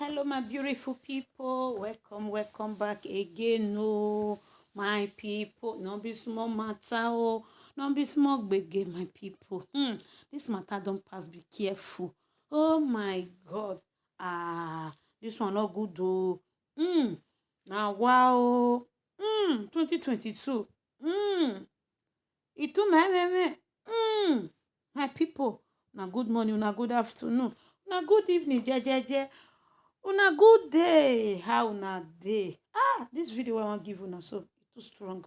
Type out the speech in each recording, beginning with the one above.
Hello, my beautiful people. Welcome back again. No, my people. No be small matter. Oh, no be small gbege, my people. This matter don't pass. Be careful. Oh my God. This one not good though. Now wow. 2022. Itu me. My people. Now good morning. Now good afternoon. Now good evening. Je. Una good day. How una day? This video I want give una so too strong.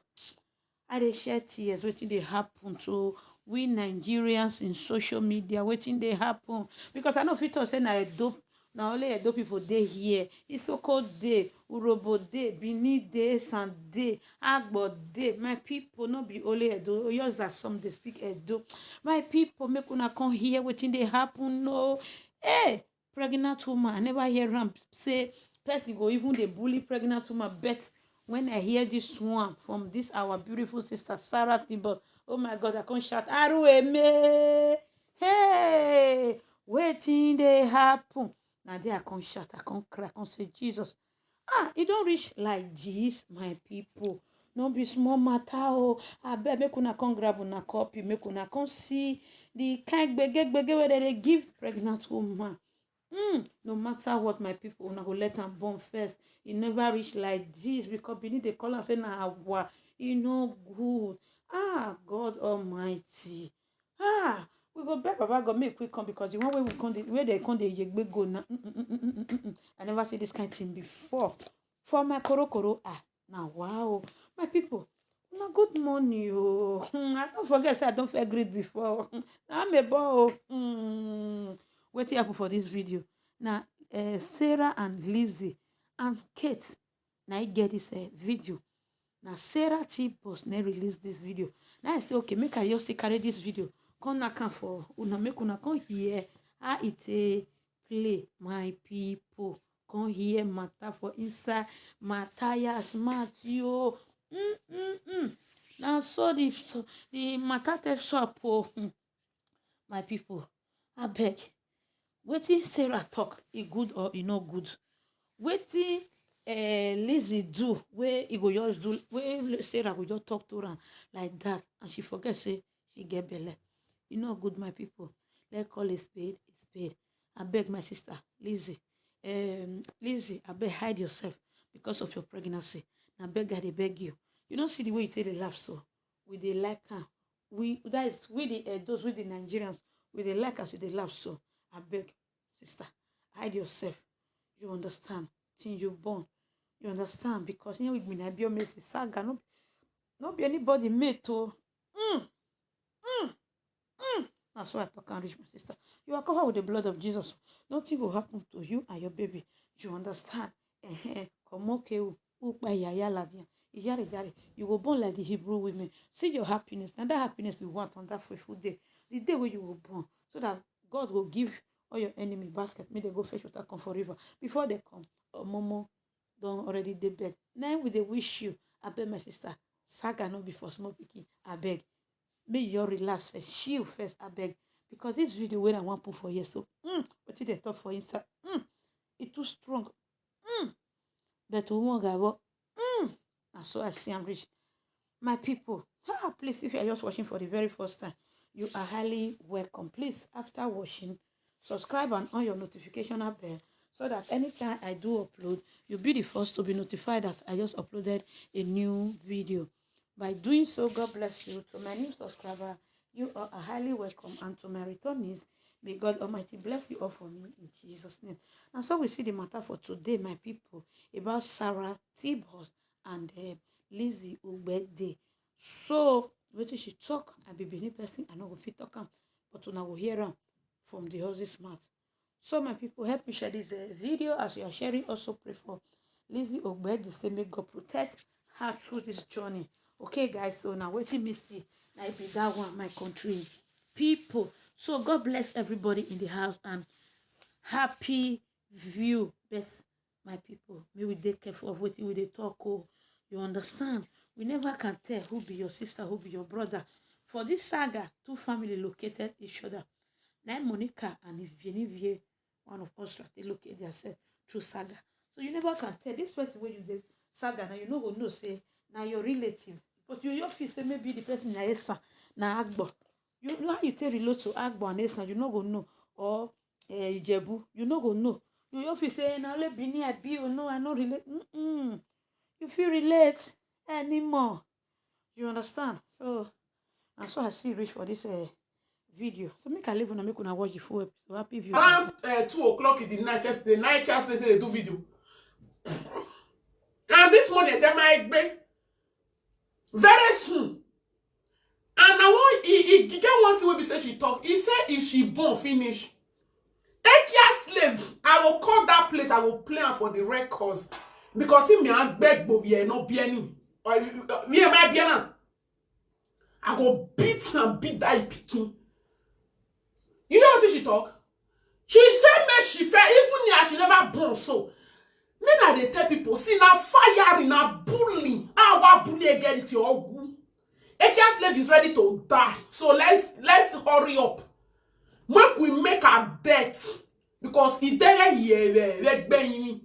I dey share tears. Wetin dey happen to we Nigerians in social media? Wetin dey happen? Because I know fit talk say na Edo, na only Edo people dey here. Isoko dey, Urobo dey, Benin dey, Esan dey, Agbo dey. My people no be only Edo. Just that some dey speak Edo. My people make una come hear wetin dey happen. No, hey. Pregnant woman, I never hear am say person go even dey bully pregnant woman. But when I hear this one from this our beautiful sister Sarah Tibot, oh my God, I can't shout Arueme. Hey, wetin dey happen? Now there I can't shout, I can't cry, I can't say Jesus. It don't reach like this, my people. No be small matter. Abeg make una come grab una copy, make una come see the kind gbege wey they give pregnant woman. No matter what, my people, una go let am born first. E never reach like this because Benin dey call am say na awa. E no good. God Almighty. We go beg Baba God make we come because the one way we come, where they come, they yegbe go now. I never see this kind of thing before. For my korokoro, now wow, my people. Una good morning, I don't forget, say I don't feel great before. I'm a boy. Wetin happen for this video? Now, Sarah and Lizzie and Kate, now I get this video. Now Sarah T-Boss now release this video. Now I say, okay, make I just carry this video. Come knock for una, make una come here. How it play, my people. Come here, matter for inside. Matthias, Matthew. Now so the matter test up. My people, I beg. Wetin Sarah talk, e good or e no good? Wetin Lizzie do, wey e go just do, wey Sarah go just talk to am like that, and she forget say she get belle. E no good, my people. Let's call a spade a spade. I beg my sister Lizzie, abeg hide yourself because of your pregnancy. Na beg I dey beg you. You don't see the way you take the laugh so. We dey like am. We those with the Nigerians, we dey like as you dey laugh so. I beg, sister, hide yourself. You understand? Since you born, you understand? Because here with me, I be your Messi Saga. No be anybody mate to. That's why I talk and reach my sister. You are covered with the blood of Jesus. Nothing will happen to you and your baby. You understand? Come okay, you go born like the Hebrew women. See your happiness, and that happiness you want on that faithful day, the day when you were born, so that God will give all your enemy basket. May they go fetch water, come for river. Before they come, Momo don't already dey bed. Now we they wish you. I beg my sister, Saga no before small pikin. I beg. May you relax first, chill first, I beg. Because this video when I want put for you, so what did they talk for inside? It's too strong. But we won't go. And so I see I'm rich. My people, please, if you are just watching for the very first time, you are highly welcome. Please, after watching, subscribe and on your notification bell so that anytime I do upload, you'll be the first to be notified that I just uploaded a new video. By doing so, God bless you. To my new subscriber, you are highly welcome. And to my returnees, may God Almighty bless you all for me in Jesus' name. And so we see the matter for today, my people, about Sarah T-Boss and Lizzie Ogbede. So, what did she talk? I be Benin person, I know go fit talk am, but una will hear am from the horse's mouth. So, my people, help me share this video. As you are sharing, also pray for Lizzie Ogbede. Say, may God protect her through this journey. Okay, guys, so now waiting me see. Now be that one, my country people. So, God bless everybody in the house and happy view. Best, my people. May we take careful of what we talk. Oh, you understand? We never can tell who be your sister, who be your brother. For this saga, two families located each other. Now Monica and Vivier, one of us, they locate themselves through saga. So you never can tell this person where you the saga now you know go know say now your relative. But you feel say maybe the person na Esa na Agbo. You know how you tell relate to Agbo and Esa, you know go know. Or Ijebu, you know go know. You feel say now let Bini I be or no, I not relate. You feel relate anymore. You understand? So and so I see reach for this video. So make I leave and make una watch the full episode. Happy view. Around 2 o'clock in the night, yesterday, night just later they do video. And this morning, they might be very soon. And I want he get one thing when we say she talk. He said if she born finish, Ekia slave, I will call that place, I will play her for the records. Because if me and beg but we are not bien. Or we are my bien. I go beat and beat that picking. You know what she talk? She said me she fell even if she never born so. Me na they tell people see na fire na bully. Our bully again it your woo. Ekia slave is ready to die. So let's hurry up. Make we make her death. Because he died here like Benny.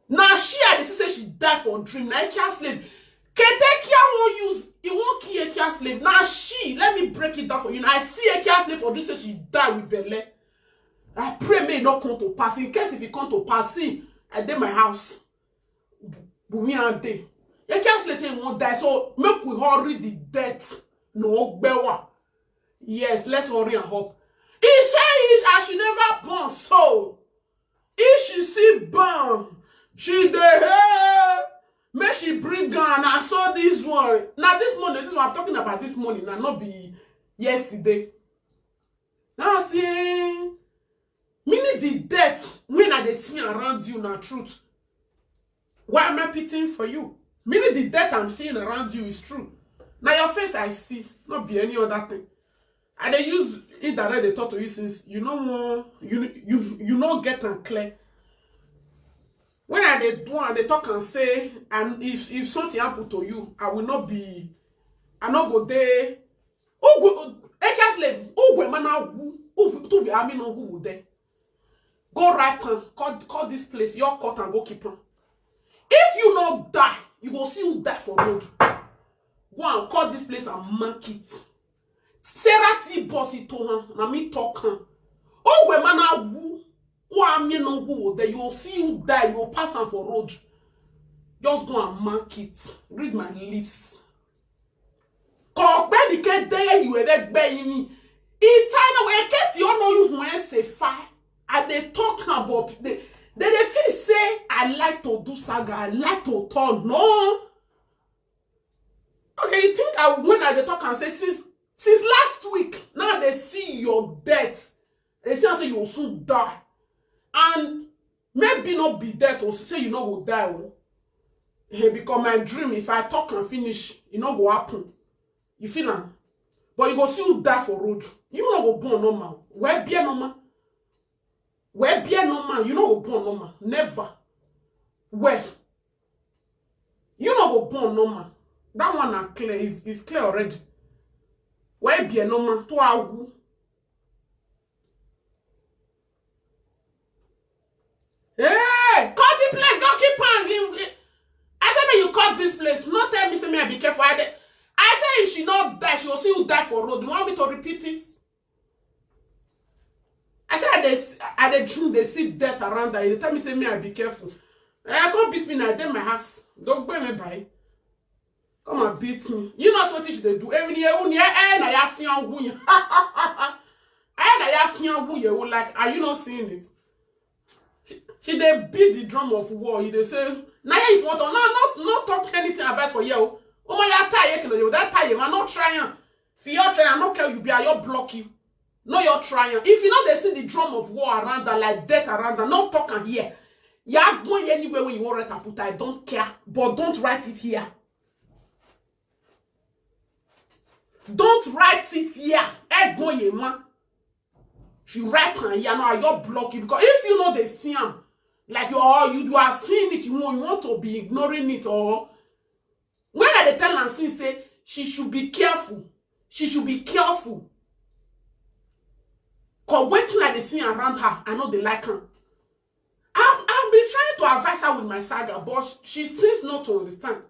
Now she had to say she died for a dream. Now Ekia slave. Ketekia won't use he won't kill Ekia slave. Now she let me break it down for you. Now I see Ekia slave for this say she died with Bele. I pray may not come to pass. In case if it come to pass, see, I did my house. We are there. Ekia slave say he won't die. So make we hurry the death. No bewa. Yes, let's hurry and hope. He says I should never born so. If she still born, she the may she bring gun. I saw this one. Now this morning, this one I'm talking about this morning, and not be yesterday. Now see, meaning the death when I they see around you now truth. Why am I pitying for you? Meaning the death I'm seeing around you is true. Now your face I see, not be any other thing. And they use indirect they talk to you since you know more you know get and clear. When I they do and they talk and say, and if something happen to you, I will not go there. Oh, Ekia slave, oh, women are who to be army no who there. Go right hand, call this place, your court and go keep on. If you not die, you will see you die for road. Go and call this place and mark it. Sarah T bossy to her, na me talk her. Oh, women are who army no who there, you will see you die, you will pass on for road. Just go and mark it. Read my lips. Kok ben di ke deye you e gbe yin ni. E time we get you know you when say fire. And they talk about they feel say I like to do saga, I like to talk. No. Okay, you think when they talk and say since last week, now they see your death. They say you will soon die. And maybe not be dead or say you not go die. Hey, because my dream, if I talk and finish, it not go happen. You feel that? But you go see you die for road. You not go born normal. Where be normal? Where be normal? You not go born normal. Never. Where? You not go born normal. That one are clear. Is clear already. Where be normal? To our hey, cut the place. Don't keep on. I said, you cut this place. Not tell me, say me, I be careful. I say, if she not die, she will see you die for road. You want me to repeat it? I said, at the dream, they see death around there. They tell me, say me, I be careful. I can't beat me now. I did my house. Don't bring me by. Come and beat me. You know what she they do? Every year, I have fian woo. I have fian woo. Like, are you not seeing it? She they beat the drum of war. They say, now if you want to not talk anything about for you. Oh my God, tie that tie. Man, not trying. If you're trying, I'm not care you be. I block you. No, you're trying. If you know they see the drum of war around that, like death around that, not talking here. Yeah, going anywhere when you want to put. I don't care, but don't write it here. Don't write it here. If you write here, now you're blocking because if you know they see them, like you are seeing it, you want to be ignoring it or when I tell Nancy say she should be careful. She should be careful. Cause waiting like they see around her, I know they like her. advise her with my saga, but she seems not to understand.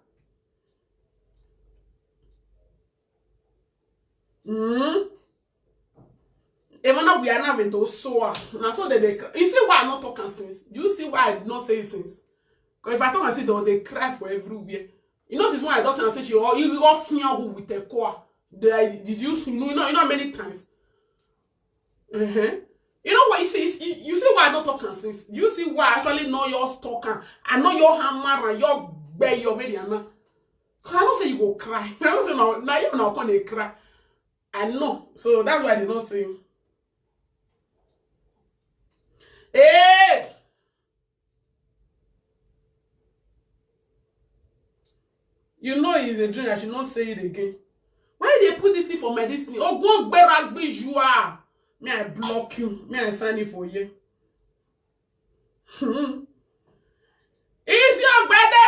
Even we are not with those so now so that they you see why I'm not talking since? Do you see why I did not say since? Because if I talk and say they cry for everywhere. You know, this one I don't say she oh you got senior with a core. Did you know many times? You know what you see why I don't talk since? You see why I actually know your talking. I know your hammer and your bear your mediana. Cause I don't say you go cry. I don't say no. Now you not gonna cry. I know. So that's why I did not say. Hey. You know it's a dream. I should not say it again. Why they put this in for my destiny? Oh, go back bijou. Me I block you. Me I sign it for you. Is your brother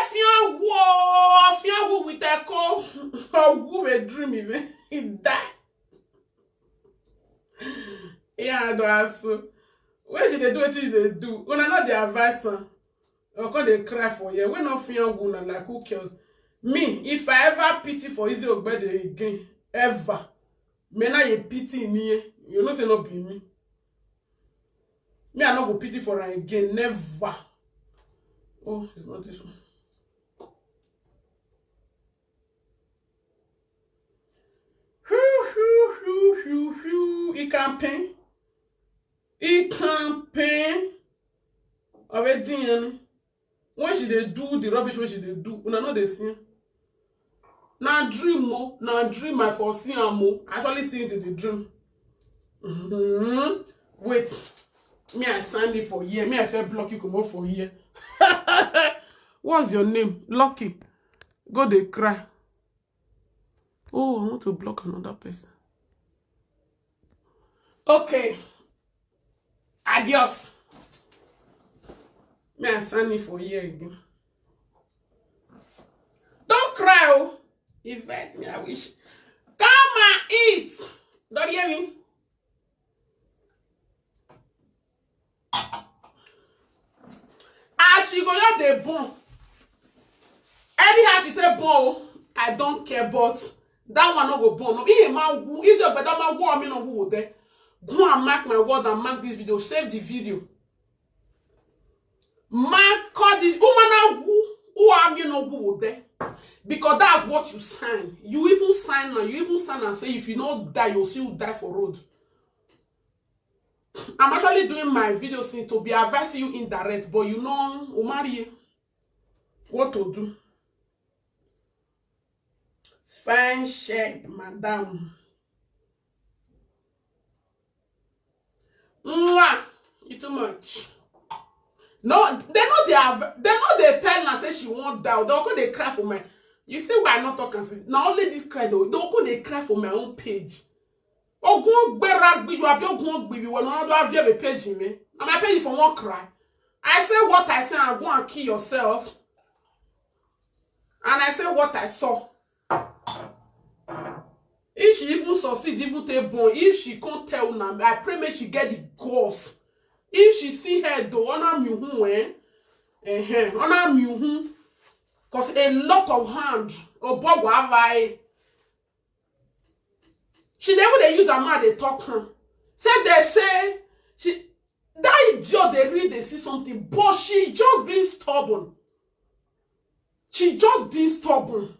fianwo with a call? Or who a dream man? He die. Yeah, I don't ask. Where should they do what they do? When I know the advice, or call they cry for you. We not fianwo like who cares? Me, if I ever pity for Izzy Ogbede again, ever, me na ye pity in here. You know say not be me. Me I not go pity for her again, never. Oh, it's not this one. He campaign. He campaign. Already, when she they do the rubbish, when she they do, una know they see. Now dream mo, now dream I foresee mo. I actually see it in the dream. Wait, me I signed it for year. Me I felt block you come out for year. What's your name? Lucky. Go they cry. Oh, I want to block another person. Okay. Adios. Me I signed it for year again. Don't cry, oh. Invite me, I wish. Come and eat. Don't you hear me? As she go out the bone. Anyhow she take bone, I don't care, but that one no go bone. No, he man who is your better man who I mean no who there. Go and mark my word and mark this video. Save the video. Mark call this woman who I mean no who there. Because that's what you sign. You even sign now. You even sign and say if you not die, you'll still die for road. I'm actually doing my video scene to be advising you indirect, but you know, Omari, what to do? Fine shape, madam. Mwah! You too much. No, they know they tell her say she won't die. They'll go they cry for me. You see why I'm not talking? Now only this cry though. They'll go they cry for my own page. Oh, go back, you have your go baby. When I don't have a page in me, and my page for one cry. I say what I say. I go and kill yourself. And I say what I saw. If she even succeed, even take bone. If she can't tell now, I pray may she get the ghost. If she see her do honor me who honor me who, cause a lot of hand or boy whatever. She never they use a man they talk her. They say she that idiot they read they see something, but she just being stubborn. She just being stubborn.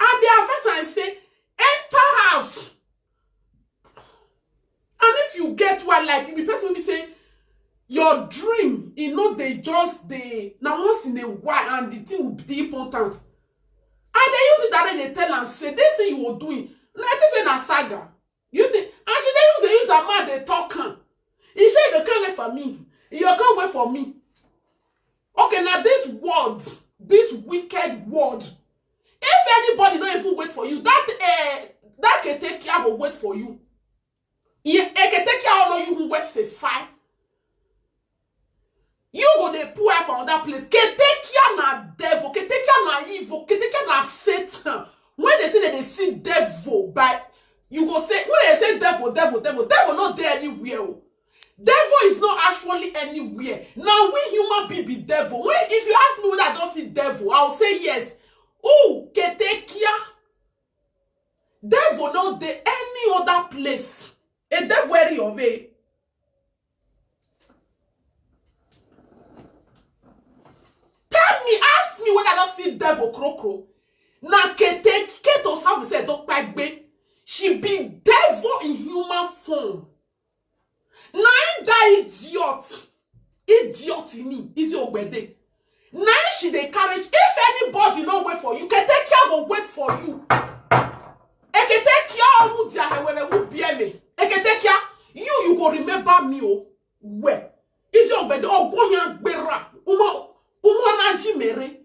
And the advisor I say enter house. And if you get one like you be person will be saying your dream, you know, they just they now once in a while and the thing will be important. And they use it that they tell and say this thing you were doing. Like they say na saga. You think and she they use a man they talk. He said you can't wait for me. You can't wait for me. Okay, now this word, this wicked word. If anybody don't even wait for you, that can take care will wait for you. It can take care of you who wait say fine. You go dey pour for another place. Can take care na devil. Can take care na evil. Can take care na Satan. When they say that they see devil, but you go say when they say devil not there anywhere. Devil is not actually anywhere. Now we human human being be devil. When if you ask me whether I don't see devil, I'll say yes. Ooh, ketekia. Devil no dey any other place. A devil area of it. Tell me, ask me whether I don't see devil crocro. Na ketekia to some say don't pagbe. She be devil in human form. Na that idiot. Idiot in me. Is your birthday. Now she dey carry. If anybody no wait for you, can take care of wait for you. E can take care of mu dia hewe wu bia me. E can take care. You go remember me oh. Where? Is your birthday? Oh go yan gbera. Uma na jimere.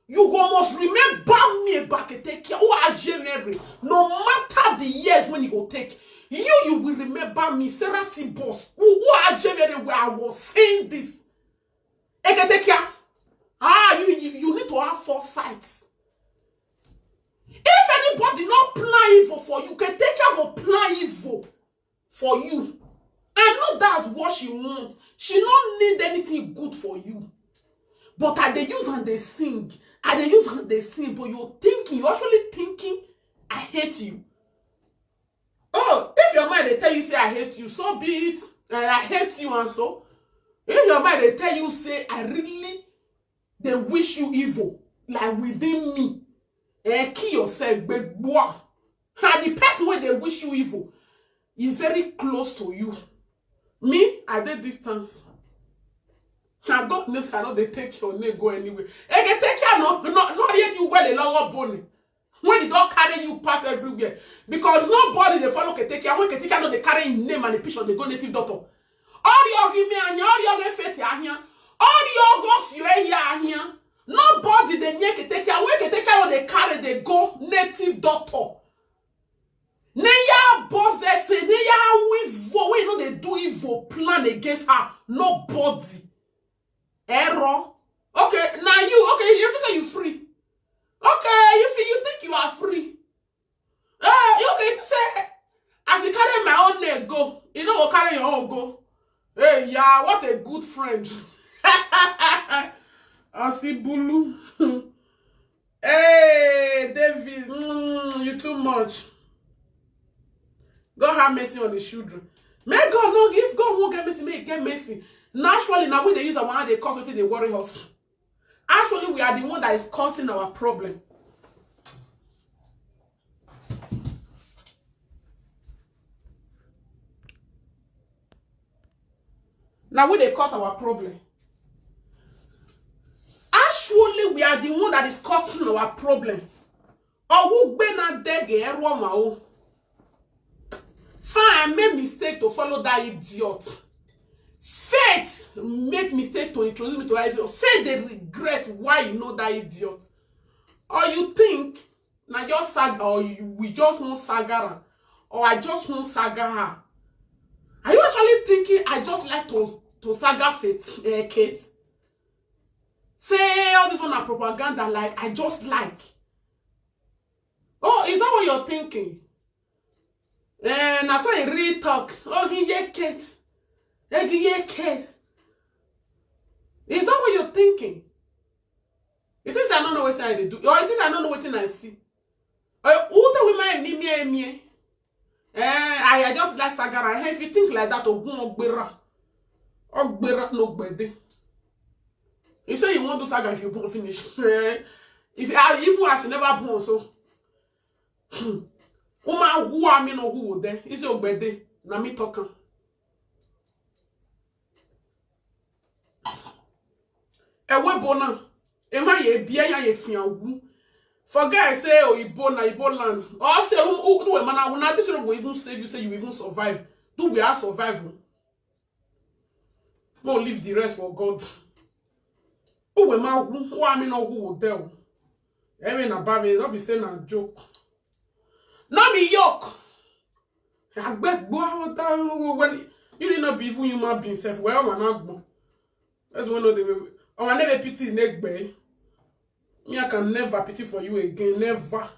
You go must remember me back and take care. Oh agenere. No matter the years when you go take. You will remember me, Serati boss. Who are generally where I was saying this. Eketekia. You need to have foresight. If anybody not plan evil for you, Ketekia will plan evil for you. I know that's what she wants. She don't need anything good for you. But I they use and they sing. I they use and they sing. But you're actually thinking, I hate you. Oh, if your mind they tell you say I hate you, so be it. And I hate you and so. If your mind they tell you say I really they wish you evil, like within me. Kill yourself, big boy. And the person where they wish you evil is very close to you. Me, I did distance. And God knows I know they take your name go anyway. They can take care not hear you well a lower bone. When they don't carry you pass everywhere. Because nobody they follow Ketekia. When Ketekia know they carry his name and the picture, they go native doctor. All your give me and all your fete here. All your goes you here. Nobody they near Ketekia. When Ketekia know they carry, they go native doctor. Neya boss they say, neya evil. We know they do evil plan against her. Nobody. Error. Okay, now you, okay, you say you free. Okay, you think you are free. Okay, say, as you carry my own name go, you know what carry your own go. Hey, yeah, what a good friend. I see Bulu. Hey, David, you too much. God have mercy on the children. May God no, if God won't get mercy, may he get mercy. Naturally, now we they use our one, they cause what they worry us. Actually, we are the one that is causing our problem. Now we they cause our problem. Actually, we are the one that is causing our problem. Or who be not there get wrong. Fine, I made mistake to follow that idiot. Faith make mistake to introduce me to that idiot. Faith they regret why you know that idiot. Or you think na just saga or we just want saga her, or I just want saga her. Are you actually thinking I just like to saga Faith, Kate? Say all this one are propaganda like I just like. Oh, is that what you're thinking? And I saw a real talk. Oh, he Kate. Kate. Is that what you're thinking? You think I don't know what I do? Or you think I don't know what I see? Or who tell we my me? I just like Sagara. If you think like that, Ogbera no bede. You say you want to saga if you won't finish. If even I should never born so. Uma who I mean no who there is your bede. Na me talking. Ewe bona. Ema ye bia ya ye fian. Forget say oh Ibo land. Or say do man na this will even save you, say you even survive. Do we are survival? Go leave the rest for God. Oh we ma who I mean no who there. Every na baby not be saying a joke. Not be yoke. I bet go when you did not be even human being self. Well man agbo. That's one of the oh I never pity neck bay. Me, I can never pity for you again. Never.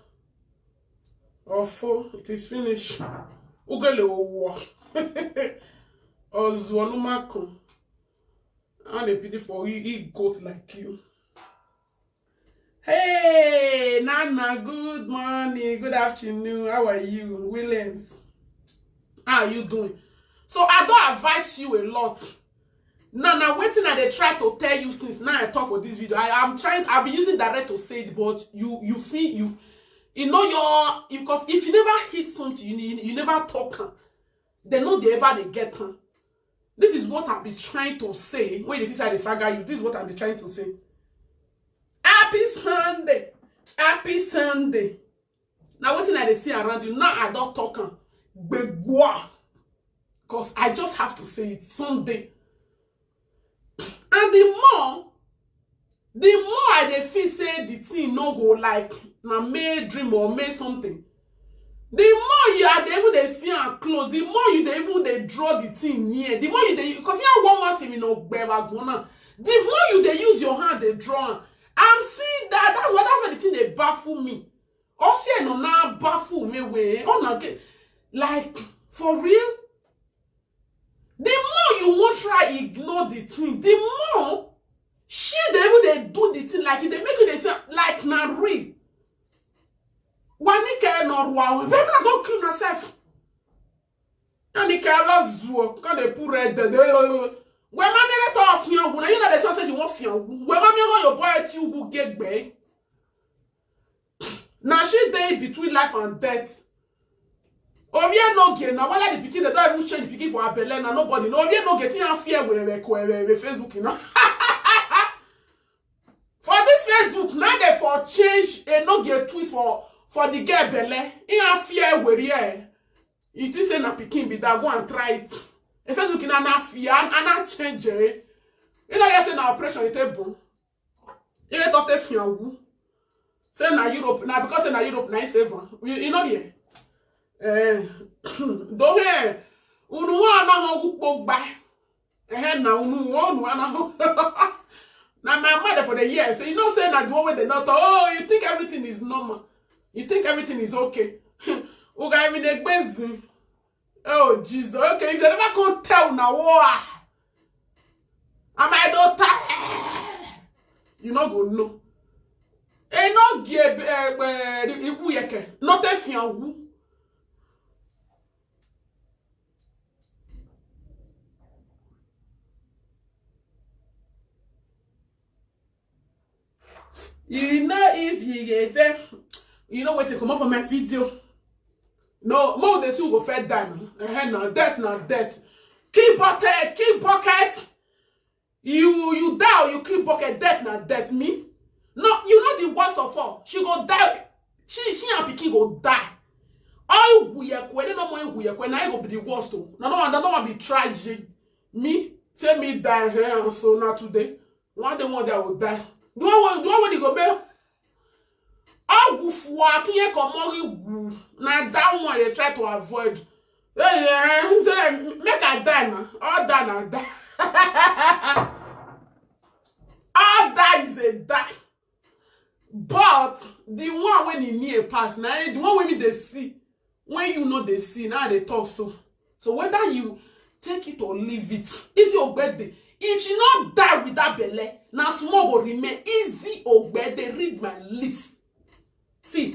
Awful. It is finished. Ugele owo. Ozwanumako. I want a pity for you, he goat like you. Hey, Nana, good morning, good afternoon. How are you, Williams? How are you doing? So I don't advise you a lot. Now waiting and they try to tell you since now I talk for this video. I'll be using direct to say it, but you feel you know because if you never hit something, you never talk. They know they ever they get. This is what I'll be trying to say. When if inside the saga you, this is what I'll be trying to say. Happy Sunday. Happy Sunday. Now waiting and they see around you. Now I don't talk. Because I just have to say it Sunday. And the more I dey feel say the thing no go like na made dream or made something, the more you are able to see and close, the more you dey even dey draw the thing near, the more you dey, because you one film no gbera gona, the more you dey use your hand dey draw. I'm seeing that's why the thing dey baffle me. Also no na baffle me way on again, like for real. The more you won't try ignore the thing, the more she they do the thing like it, they make you they say like na real. Wanike no wow, baby I don't kill myself. Wanike just do, can they put red there? When mommy get off you know they say you want fian. When mommy go your boy at you who get back. Now she day between life and death. Obie no get now whether the pikin they don't even change the pikin for her belly na nobody no obie no getting her fear with Facebook you know. For this Facebook now they for change a no get tweet for the girl belly in her fear with here. It is na pikin be that go and try it. A Facebook na fear and na change it. You know you say na operation it bon. You get up the fear. Say na Europe now because say na Europe na 7. You know here. Do here unu wa na ho gba na unu na ho na my mother for the years so you know say na the one with the doctor oh you think everything is normal, you think everything is okay. O ga mi dey gbezin oh Jesus okay if they never come tell na what am I doctor you no go know e no give ibu yeke not e fian wu. You know if you get there, you know what to come up for my video. No, more than you go fed down. No, death. Keep bucket. You die or you keep bucket, death me. No, you know the worst of all. She go die. She and Piki go die. All we are no more we are now go be the worst though. No one be tragic. Me, tell me die here so not today. One day I will die. Do I want to go back? I go for can't come now that one they try to avoid. Make a die now. All die. All die is a die. But the one when you need a pass now, the one when they see, when you know they see, now they talk so. So whether you take it or leave it, it's your birthday. If you not die with that belly, now small will remain easy or bad. They read my lips. See,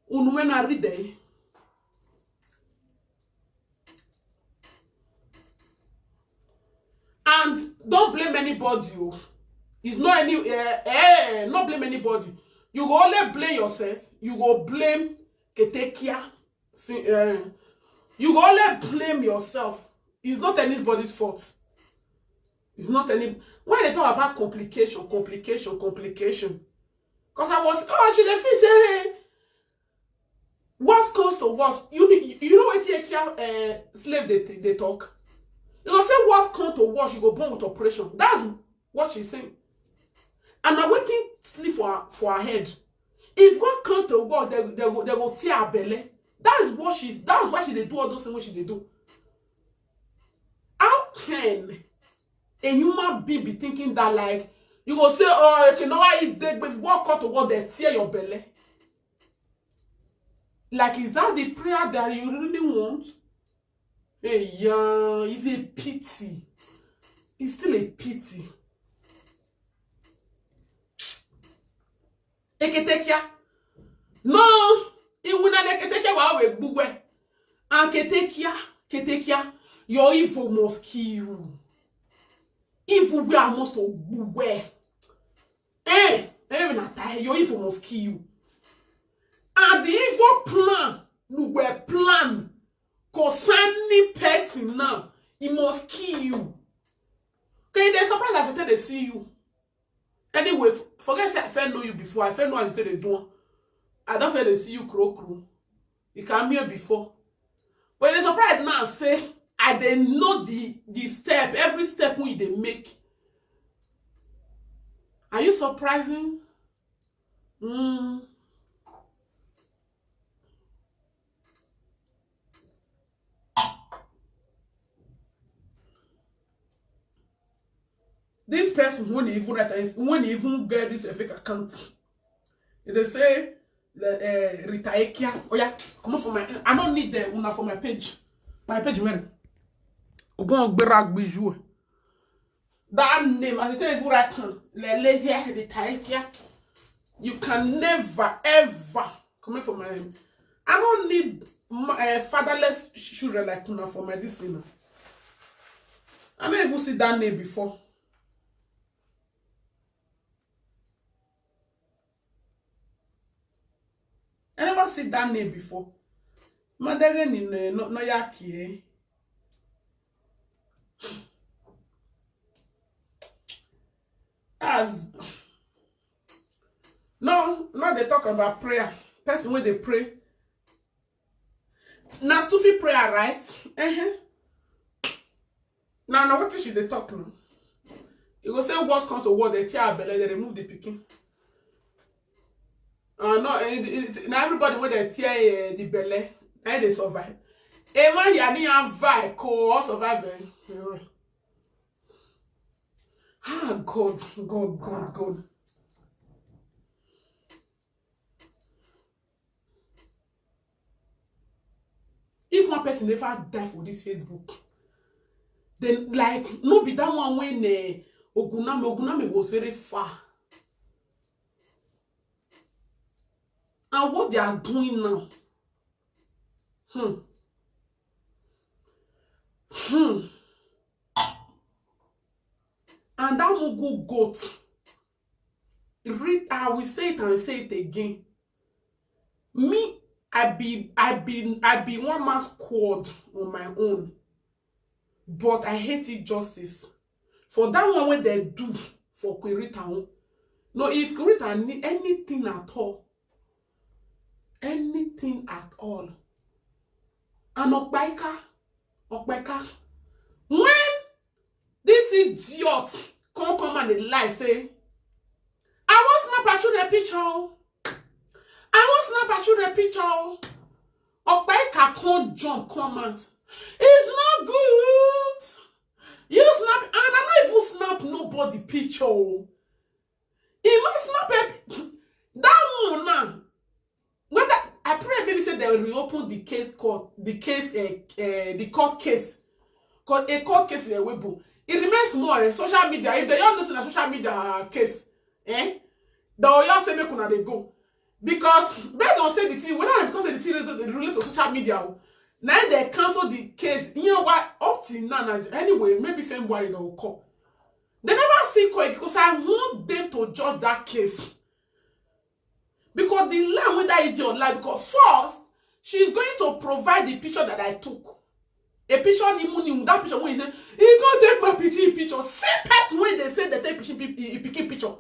when I read them, and don't blame anybody. It's not any not blame anybody. You go only blame yourself. You go blame Ketekia. You go only blame yourself. It's not anybody's fault. It's not any. When they talk about complication. Because I was, she dey feel say, hey, worst comes to worst. You know what Ekia slave they talk. You go say what comes to worst, you go born with operation. That's what she's saying. And I'm waiting sleep for her head. If God comes to worst, they go tear her belly. That's why she they do all those things what she they do. How can a human being be thinking that like you go say, oh, okay, now I eat dead, but walk out to what they tear your belly? Like, is that the prayer that you really want? Hey, yeah, it's a pity. It's still a pity. Eketekia. No, iwuna neketekia wa we gbugwe. And ketekia, your evil must kill you. Evil we are must gbugwe. Your evil must kill you. And the evil plan, no we plan concerning person now, it must kill you. Okay, they're surprised that they see you. Anyway, forget say I felt know you before. I felt know as they do. I don't feel they see you crow. You came here before. But they're surprised now say I they know the step, every step we they make. Are you surprising? This person when he even get this fake account, they say the retire. Oh yeah, come on for my. I don't need the una for my page. My page man. Ogon gbera gbiju. That name as it is even le here retire. You can never ever come for my. I don't need fatherless children like una for my this thing. I never even see that name before. I never see that name before. Madere ni no yaki. As no, not they talk about prayer. Person when they pray. Now stupid prayer, right? Now what should they talk now? You go say words comes to word, they tear belly, they remove the picking. No, now everybody when they tear the belly, and they survive. Man, you need survive, co surviving. Ah, God. If one person never die for this Facebook, then like no be that one when Oguname was very far. And what they are doing now. And that Mugu goat. I will say it and say it again. Me, I be one man's squad on my own. But I hate injustice. For that one what they do for Querita. No, if Querita need anything at all. Anything at all. And Okbaika. When this idiot come and they lie, say, I want snap at you the picture. I want snap at you the picture. Okbaika can't jump comments. It's not good. You snap, and I don't even snap nobody picture. He must snap a that one now. Whether I pray maybe say they will reopen the case court, the court case. Cause a court case where Weibo. It remains more social media. If they don't listen to social media case, they will all say make una they go. Because they don't say the thing, whether because the thing relate to social media. Now they cancel the case. You know what? Up till now, anyway, maybe February they will call. They never see court because I want them to judge that case. Because the line with that idiot lie. Because first, she's going to provide the picture that I took. A picture that picture when he say, he can't take my picture. Same person when they say they take picture.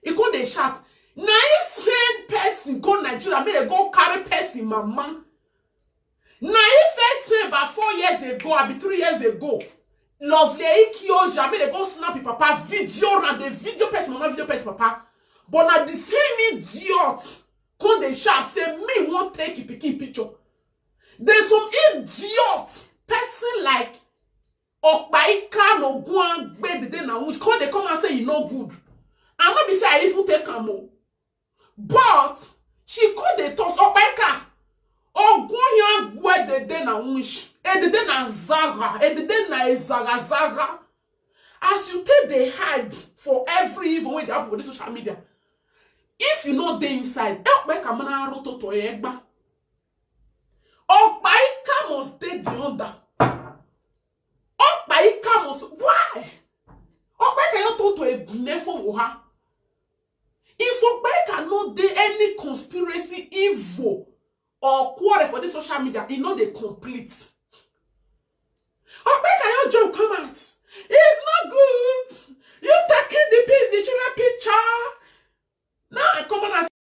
He can't they shout. Now same person go Nigeria, may they go carry person mama. Now if first say about 4 years ago, I be 3 years ago. Lovely Ikioja, may they go snap your papa video and the video person mama video person papa. But now the same idiot come they shout say me won't take a picture. There's some idiot person like Okbaika no go and bed the day now which come they come and say you no good. I'm not be say I even take am. But she could they toss Okbaika. Oh go here where the day now which and the day na zaga and the day na zaga. as you take the hide for every evil wey dey happen for this social media, if you no dey inside, help make amana roto to egba. Opaika must dey the under. Opaika must, why? Opaika you turn to a gunefo woha. If Opaika no dey any conspiracy, evil or quarrel for this social media, e no dey complete.